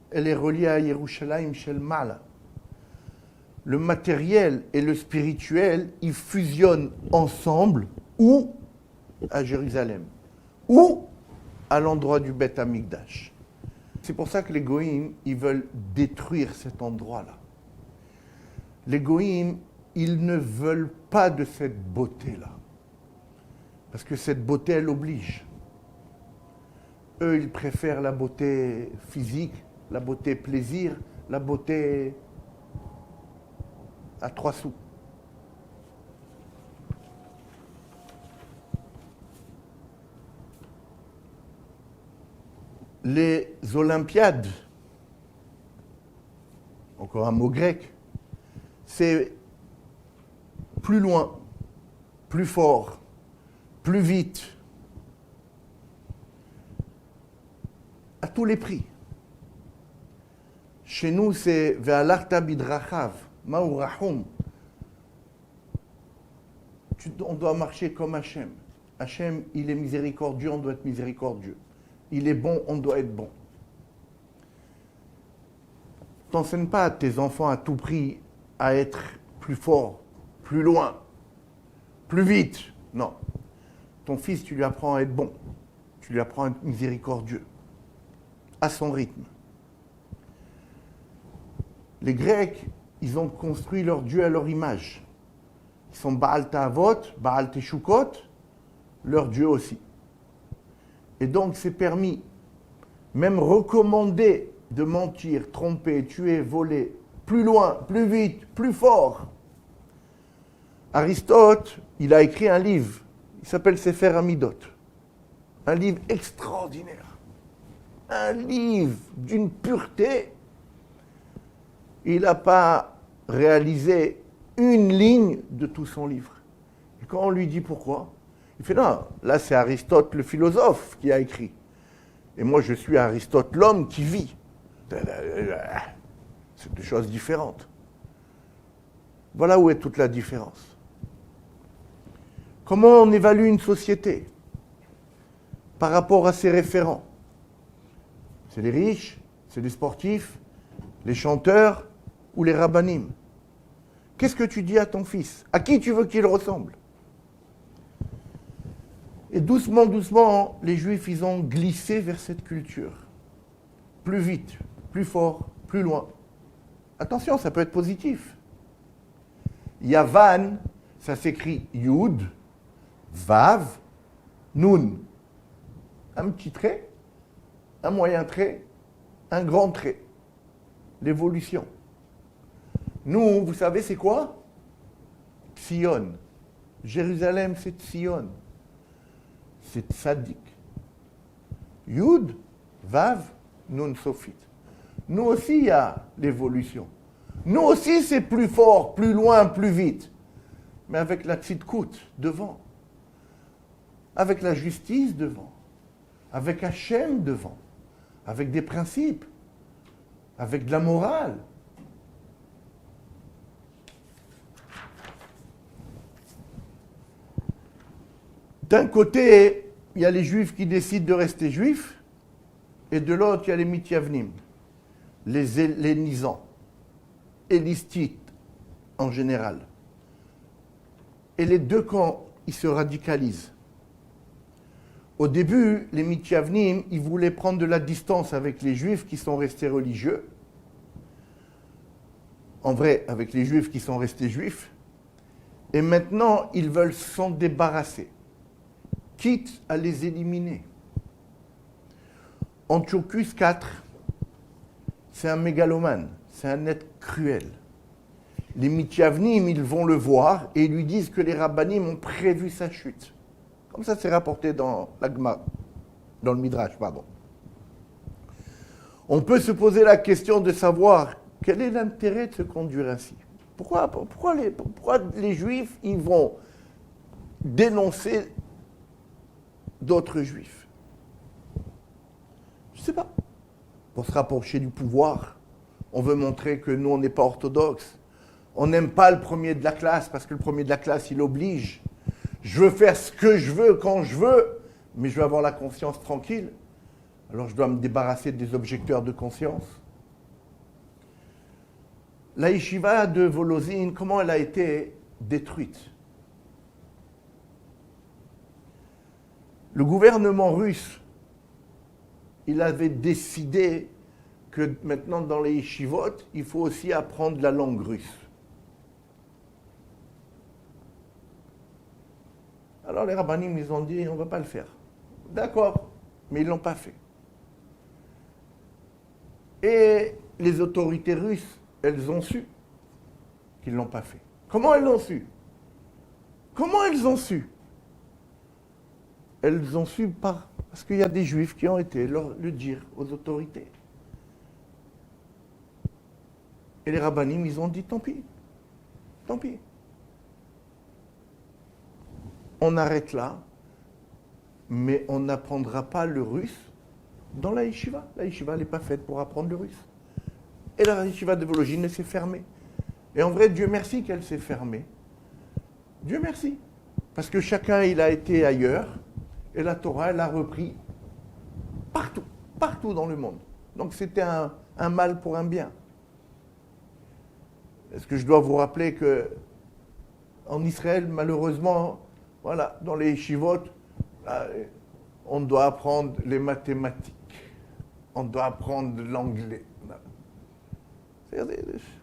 elle est reliée à Yerushalayim shel Mala. Le matériel et le spirituel, ils fusionnent ensemble, ou à Jérusalem, ou à l'endroit du Beth Amikdash. C'est pour ça que les Goïm, ils veulent détruire cet endroit-là. Les Goïm, ils ne veulent pas de cette beauté-là. Parce que cette beauté, elle oblige. Eux, ils préfèrent la beauté physique, la beauté plaisir, la beauté à 3 sous. Les Olympiades, encore un mot grec, c'est plus loin, plus fort, plus vite, à tous les prix. Chez nous, c'est Ve'alarta bidrachav, ma'u rahum. On doit marcher comme Hachem. Hachem, il est miséricordieux, on doit être miséricordieux. Il est bon, on doit être bon. T'enseignes pas à tes enfants à tout prix à être plus fort, plus loin, plus vite. Non. Ton fils, tu lui apprends à être bon. Tu lui apprends à être miséricordieux. À son rythme. Les Grecs, ils ont construit leur Dieu à leur image. Ils sont Baal Ta'avot, Baal Teshukot, leur Dieu aussi. Et donc, c'est permis, même recommandé de mentir, tromper, tuer, voler, plus loin, plus vite, plus fort. Aristote, il a écrit un livre, il s'appelle Sefer Amidot. Un livre extraordinaire. Un livre d'une pureté. Il n'a pas réalisé une ligne de tout son livre. Et quand on lui dit pourquoi, il fait non, là c'est Aristote le philosophe qui a écrit. Et moi je suis Aristote l'homme qui vit. C'est deux choses différentes. Voilà où est toute la différence. Comment on évalue une société par rapport à ses référents? C'est les riches, c'est les sportifs, les chanteurs ou les rabbinim. Qu'est-ce que tu dis à ton fils? À qui tu veux qu'il ressemble? Et doucement, doucement, les Juifs, ils ont glissé vers cette culture. Plus vite, plus fort, plus loin. Attention, ça peut être positif. Yavan, ça s'écrit Yud, Vav, Nun. Un petit trait, un moyen trait, un grand trait. L'évolution. Nous, vous savez, c'est quoi? Sion. Jérusalem, c'est Sion. C'est Tzadik. Yud, Vav, Nun, Sophit. Nous aussi, il y a l'évolution. Nous aussi, c'est plus fort, plus loin, plus vite. Mais avec la tzidkout devant. Avec la justice devant. Avec Hachem devant. Avec des principes. Avec de la morale. D'un côté, il y a les Juifs qui décident de rester Juifs, et de l'autre, il y a les Mithyavnim, les hellénisants, hélistites en général. Et les deux camps, ils se radicalisent. Au début, les Mithyavnim, ils voulaient prendre de la distance avec les Juifs qui sont restés religieux. En vrai, avec les Juifs qui sont restés Juifs. Et maintenant, ils veulent s'en débarrasser, quitte à les éliminer. Antiochus IV, c'est un mégalomane, c'est un être cruel. Les Mithyavnim, ils vont le voir et ils lui disent que les rabbanim ont prévu sa chute. Comme ça, c'est rapporté dans l'Agma, dans le Midrash, pardon. On peut se poser la question de savoir quel est l'intérêt de se conduire ainsi. Pourquoi les Juifs, ils vont dénoncer d'autres Juifs? Je ne sais pas. Pour se rapprocher du pouvoir, on veut montrer que nous, on n'est pas orthodoxes. On n'aime pas le premier de la classe parce que le premier de la classe, il oblige. Je veux faire ce que je veux quand je veux, mais je veux avoir la conscience tranquille. Alors je dois me débarrasser des objecteurs de conscience. La yeshiva de Volozhin, comment elle a été détruite? Le gouvernement russe, il avait décidé que maintenant dans les yeshivot, il faut aussi apprendre la langue russe. Alors les rabbanim, ils ont dit, on ne va pas le faire. D'accord, mais ils ne l'ont pas fait. Et les autorités russes, elles ont su qu'ils ne l'ont pas fait. Comment elles l'ont su? Comment elles ont su? Elles ont su parce qu'il y a des juifs qui ont été le dire aux autorités. Et les rabbanim, ils ont dit, tant pis. Tant pis. On arrête là, mais on n'apprendra pas le russe dans la yeshiva. La yeshiva n'est pas faite pour apprendre le russe. Et la yeshiva de Volozhin, elle s'est fermée. Et en vrai, Dieu merci qu'elle s'est fermée. Dieu merci. Parce que chacun, il a été ailleurs, et la Torah, elle a repris partout, partout dans le monde. Donc c'était un mal pour un bien. Est-ce que je dois vous rappeler que en Israël, malheureusement, voilà, dans les yeshivot, on doit apprendre les mathématiques, on doit apprendre l'anglais.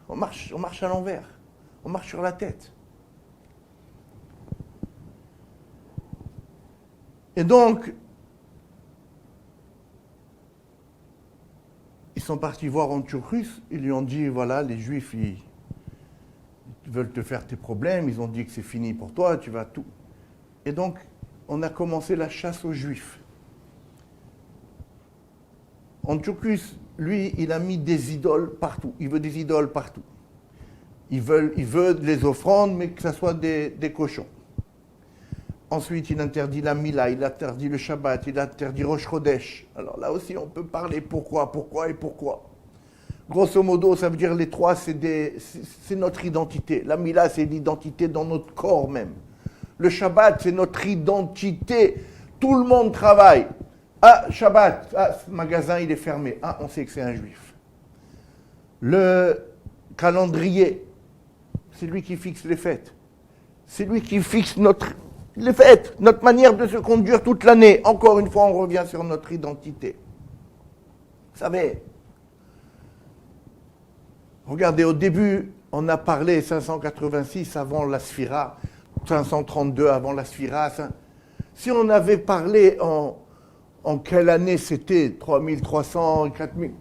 On marche à l'envers, on marche sur la tête. Et donc, ils sont partis voir Antiochus, ils lui ont dit, voilà, les Juifs, ils veulent te faire tes problèmes, ils ont dit que c'est fini pour toi, tu vas tout. Et donc, on a commencé la chasse aux Juifs. Antiochus, lui, il a mis des idoles partout. Il veut des idoles partout. Il veut les offrandes, mais que ce soit des cochons. Ensuite, il interdit la Mila, il interdit le Shabbat, il interdit Rosh Chodesh. Alors là aussi, on peut parler pourquoi. Grosso modo, ça veut dire les trois, c'est notre identité. La Mila, c'est l'identité dans notre corps même. Le Shabbat, c'est notre identité. Tout le monde travaille. Ah, Shabbat, ce magasin, il est fermé. Ah, on sait que c'est un juif. Le calendrier, c'est lui qui fixe les fêtes. C'est lui qui fixe les fêtes, notre manière de se conduire toute l'année. Encore une fois, on revient sur notre identité. Vous savez, regardez, au début, on a parlé 586 avant la Sphira, 532 avant la Sphira. Si on avait parlé en quelle année c'était, 3300, 4000,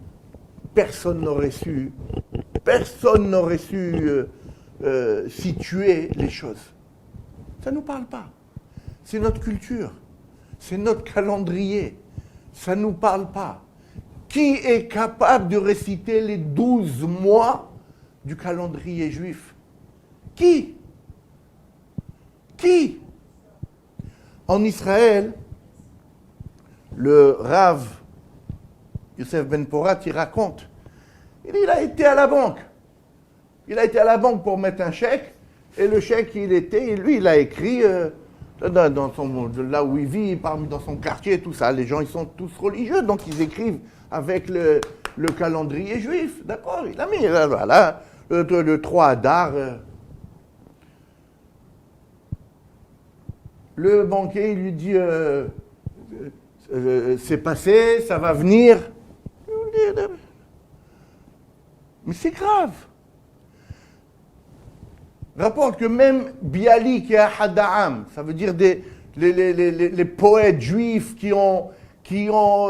personne n'aurait su situer les choses. Ça ne nous parle pas. C'est notre culture, c'est notre calendrier. Ça ne nous parle pas. Qui est capable de réciter les 12 mois du calendrier juif? Qui? En Israël, le Rav Yosef Ben Porat, il raconte, il a été à la banque. Il a été à la banque pour mettre un chèque, et le chèque, il a écrit, là où il vit, dans son quartier, tout ça. Les gens, ils sont tous religieux, donc ils écrivent avec le calendrier juif. D'accord, il a mis, voilà, le 3 Adar. Le banquier, il lui dit, c'est passé, ça va venir. Mais c'est grave. Rapporte que même Bialik et Ahada'am, ça veut dire les poètes juifs qui ont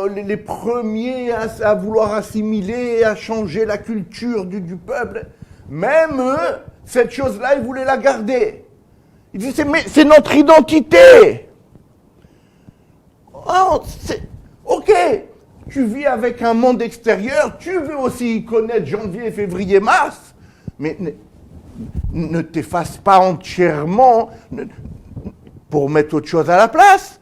les premiers à vouloir assimiler, à changer la culture du peuple, même eux, cette chose-là, ils voulaient la garder. Ils disaient, mais c'est notre identité. Oh, ok, tu vis avec un monde extérieur, tu veux aussi connaître janvier, février, mars, mais ne t'efface pas entièrement pour mettre autre chose à la place.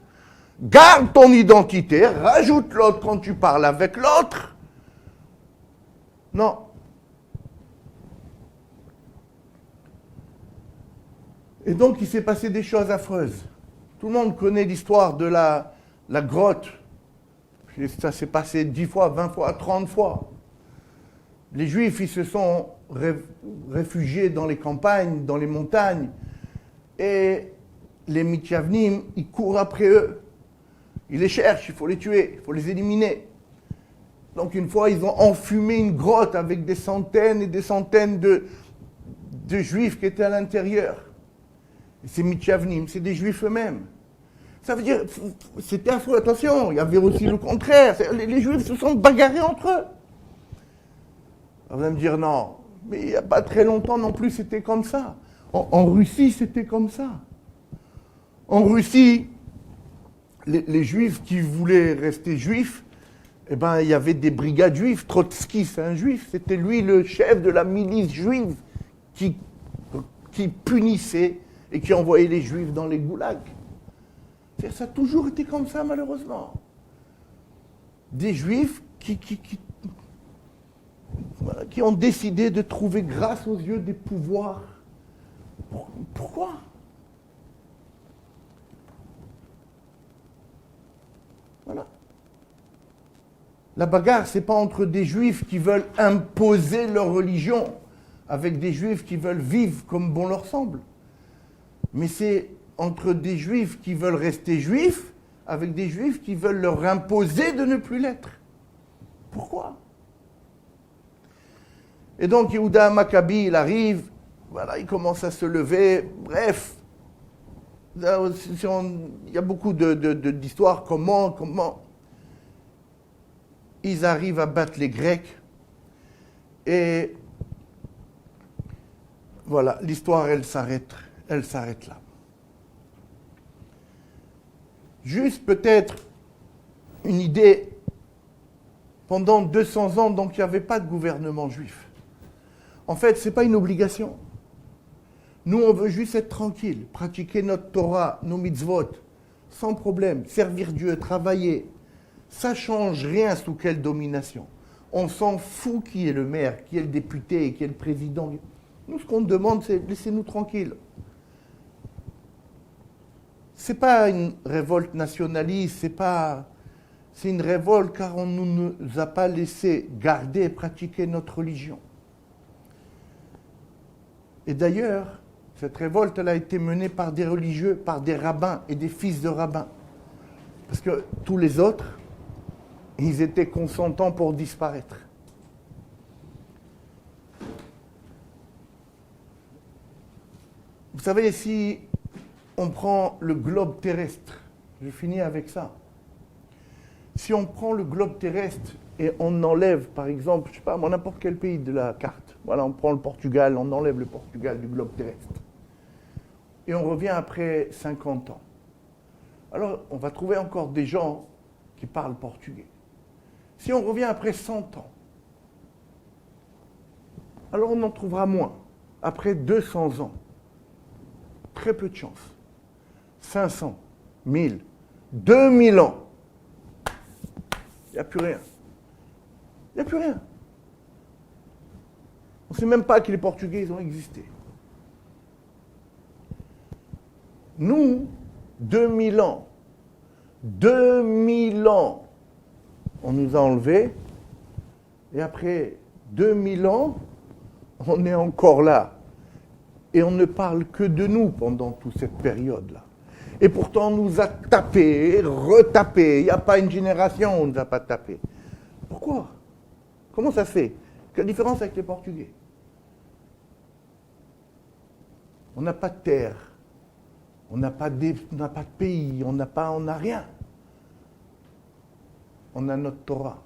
Garde ton identité, rajoute l'autre quand tu parles avec l'autre. Non. Et donc, il s'est passé des choses affreuses. Tout le monde connaît l'histoire de la grotte. Ça s'est passé 10 fois, 20 fois, 30 fois. Les Juifs, ils se sont réfugiés dans les campagnes, dans les montagnes. Et les Mithyavnim, ils courent après eux. Ils les cherchent, il faut les tuer, il faut les éliminer. Donc une fois, ils ont enfumé une grotte avec des centaines et des centaines de Juifs qui étaient à l'intérieur. Et ces Mithyavnim, c'est des Juifs eux-mêmes. Ça veut dire, c'était affreux, attention, il y avait aussi le contraire. Les Juifs se sont bagarrés entre eux. On va me dire non, mais il n'y a pas très longtemps non plus, c'était comme ça. En Russie, c'était comme ça. En Russie, les Juifs qui voulaient rester juifs, eh ben, il y avait des brigades juives. Trotsky, c'est un juif. C'était lui le chef de la milice juive qui punissait et qui envoyait les Juifs dans les goulags. Ça a toujours été comme ça, malheureusement. Des Juifs qui ont décidé de trouver grâce aux yeux des pouvoirs. Pourquoi? La bagarre, ce n'est pas entre des juifs qui veulent imposer leur religion avec des juifs qui veulent vivre comme bon leur semble. Mais c'est entre des juifs qui veulent rester juifs avec des juifs qui veulent leur imposer de ne plus l'être. Pourquoi? Et donc Yehuda Maccabi, il arrive, voilà, il commence à se lever, bref. Il y a beaucoup d'histoires, comment ils arrivent à battre les Grecs. Et voilà, l'histoire, elle s'arrête là. Juste peut-être une idée, pendant 200 ans, donc il n'y avait pas de gouvernement juif. En fait, ce n'est pas une obligation. Nous, on veut juste être tranquille, pratiquer notre Torah, nos mitzvot, sans problème, servir Dieu, travailler. Ça ne change rien sous quelle domination. On s'en fout qui est le maire, qui est le député, qui est le président. Nous, ce qu'on demande, c'est laissez-nous tranquilles. Ce n'est pas une révolte nationaliste, c'est une révolte car on ne nous a pas laissé garder et pratiquer notre religion. Et d'ailleurs, cette révolte, elle a été menée par des religieux, par des rabbins et des fils de rabbins. Parce que tous les autres, ils étaient consentants pour disparaître. Vous savez, si on prend le globe terrestre, je finis avec ça. Si on prend le globe terrestre et on enlève, par exemple, je sais pas, n'importe quel pays de la carte, voilà, on prend le Portugal, on enlève le Portugal du globe terrestre, et on revient après 50 ans. Alors, on va trouver encore des gens qui parlent portugais. Si on revient après 100 ans, alors on en trouvera moins. Après 200 ans, très peu de chance. 500, 1000, 2000 ans, il n'y a plus rien. Il n'y a plus rien. On ne sait même pas que les Portugais ils ont existé. Nous, 2000 ans, on nous a enlevés, et après 2000 ans, on est encore là. Et on ne parle que de nous pendant toute cette période-là. Et pourtant, on nous a tapés, retapés. Il n'y a pas une génération où on ne nous a pas tapés. Pourquoi? Comment ça se fait? Quelle différence avec les Portugais? On n'a pas de terre, on n'a pas de pays, on n'a rien. On a notre Torah.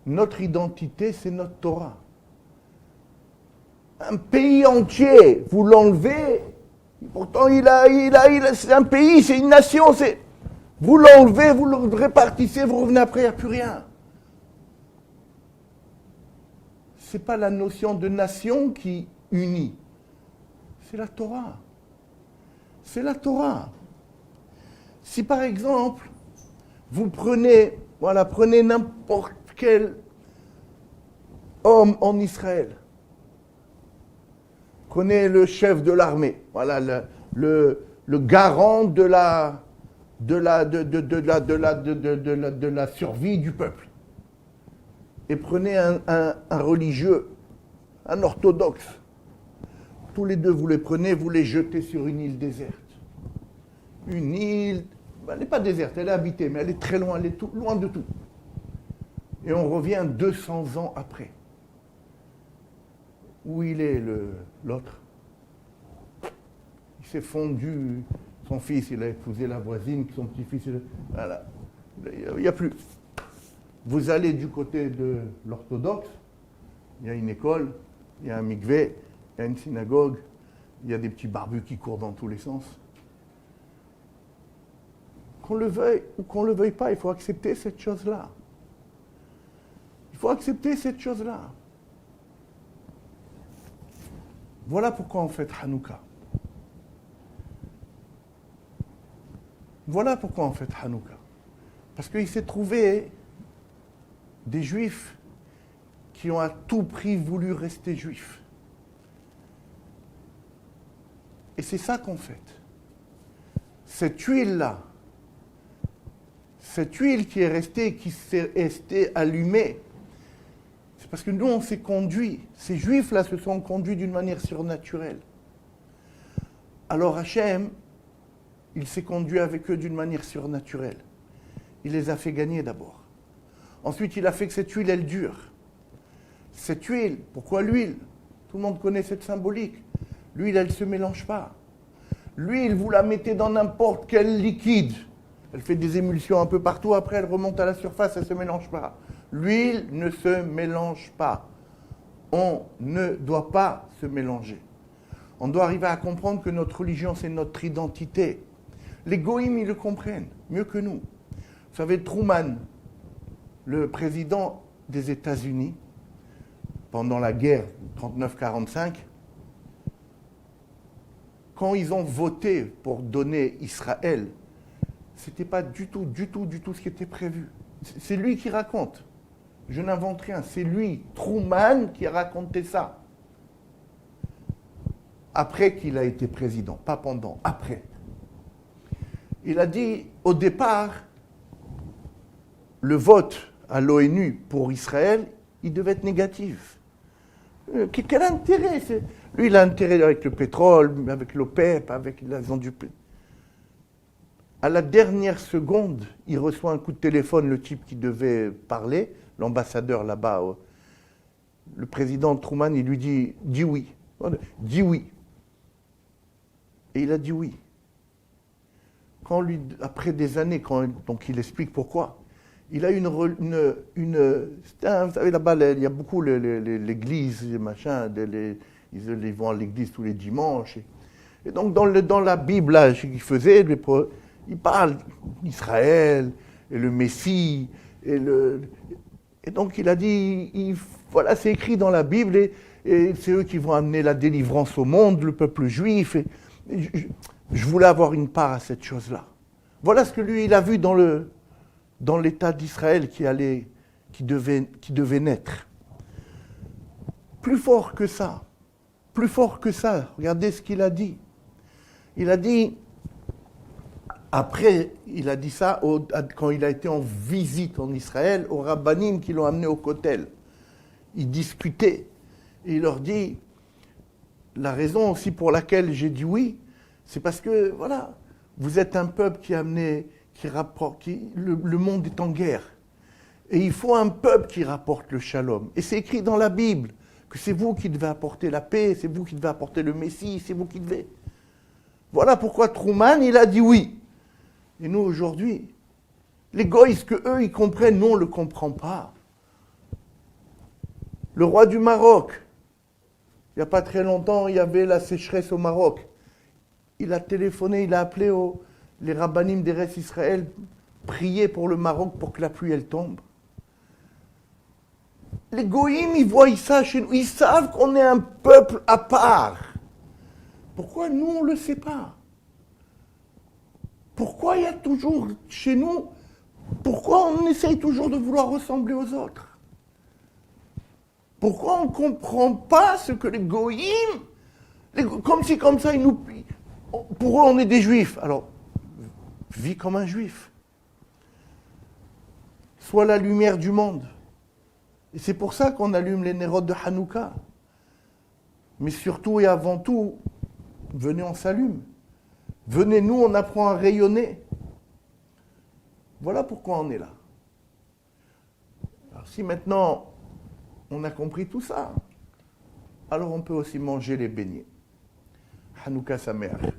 Notre identité, c'est notre Torah. Un pays entier, vous l'enlevez, pourtant c'est un pays, c'est une nation, vous l'enlevez, vous le répartissez, vous revenez après, il n'y a plus rien. Ce n'est pas la notion de nation qui unit, c'est la Torah. C'est la Torah. Si par exemple, vous prenez n'importe quel homme en Israël, prenez le chef de l'armée, voilà le garant de la survie du peuple. Et prenez un religieux, un orthodoxe. Tous les deux, vous les prenez, vous les jetez sur une île déserte. Une île, elle n'est pas déserte, elle est habitée, mais elle est très loin, elle est loin de tout. Et on revient 200 ans après. Où il est l'autre? Il s'est fondu, son fils, il a épousé la voisine, son petit-fils, voilà. Il n'y a plus. Vous allez du côté de l'orthodoxe, il y a une école, il y a un mikvé, il y a une synagogue, il y a des petits barbus qui courent dans tous les sens. Qu'on le veuille ou qu'on ne le veuille pas, il faut accepter cette chose-là. Il faut accepter cette chose-là. Voilà pourquoi on fête Hanouka. Voilà pourquoi on fête Hanouka. Parce qu'il s'est trouvé des juifs qui ont à tout prix voulu rester juifs. Et c'est ça qu'on fête. Cette huile-là, Cette huile qui est restée, qui s'est restée allumée, c'est parce que nous, on s'est conduits. Ces Juifs-là se sont conduits d'une manière surnaturelle. Alors Hachem, il s'est conduit avec eux d'une manière surnaturelle. Il les a fait gagner d'abord. Ensuite, il a fait que cette huile, elle dure. Cette huile, pourquoi l'huile? Tout le monde connaît cette symbolique. L'huile, elle ne se mélange pas. L'huile, vous la mettez dans n'importe quel liquide. Elle fait des émulsions un peu partout, après elle remonte à la surface, elle ne se mélange pas. L'huile ne se mélange pas. On ne doit pas se mélanger. On doit arriver à comprendre que notre religion, c'est notre identité. Les goïms, ils le comprennent mieux que nous. Vous savez, Truman, le président des États-Unis, pendant la guerre 39-45, quand ils ont voté pour donner Israël, ce n'était pas du tout ce qui était prévu. C'est lui qui raconte. Je n'invente rien. C'est lui, Truman, qui a raconté ça. Après qu'il a été président, pas pendant, après. Il a dit, au départ, le vote à l'ONU pour Israël, il devait être négatif. Quel intérêt? Lui, il a intérêt avec le pétrole, avec l'OPEP, avec ils ont du... À la dernière seconde, il reçoit un coup de téléphone, le type qui devait parler, l'ambassadeur là-bas. Le président Truman, il lui dit « dis oui ». « Dis oui ». Et il a dit oui. Quand lui, après des années, donc il explique pourquoi, il a vous savez, là-bas, il y a beaucoup l'église, les machins, ils vont à l'église tous les dimanches. Et donc, dans la Bible, là, ce qu'il faisait, il parle d'Israël, et le Messie, et donc il a dit, voilà, c'est écrit dans la Bible, et c'est eux qui vont amener la délivrance au monde, le peuple juif. Et je voulais avoir une part à cette chose-là. Voilà ce que lui, il a vu dans l'État d'Israël qui devait naître. Plus fort que ça, regardez ce qu'il a dit. Il a dit, après, il a dit ça quand il a été en visite en Israël, aux rabbanim qui l'ont amené au Kotel. Ils discutaient, et il leur dit, la raison aussi pour laquelle j'ai dit oui, c'est parce que, voilà, vous êtes un peuple le monde est en guerre. Et il faut un peuple qui rapporte le shalom. Et c'est écrit dans la Bible que c'est vous qui devez apporter la paix, c'est vous qui devez apporter le Messie, c'est vous qui devez. Voilà pourquoi Truman, il a dit oui. Et nous, aujourd'hui, les goïs, ce qu'eux, ils comprennent, nous, on ne le comprend pas. Le roi du Maroc, il n'y a pas très longtemps, il y avait la sécheresse au Maroc. Il a téléphoné, il a appelé les rabbanim d'Eretz Israël, prier pour le Maroc pour que la pluie, elle tombe. Les goïms, ils voient ça chez nous, ils savent qu'on est un peuple à part. Pourquoi nous, on ne le sait pas? Pourquoi il y a toujours, chez nous, pourquoi on essaye toujours de vouloir ressembler aux autres? Pourquoi on ne comprend pas ce que les goïms, comme si comme ça, pour eux, on est des juifs. Alors, vis comme un juif. Sois la lumière du monde. Et c'est pour ça qu'on allume les nérodes de Hanouka. Mais surtout et avant tout, venez, on s'allume. Venez, nous, on apprend à rayonner. Voilà pourquoi on est là. Alors, si maintenant on a compris tout ça, alors on peut aussi manger les beignets. Hanouka Sameach.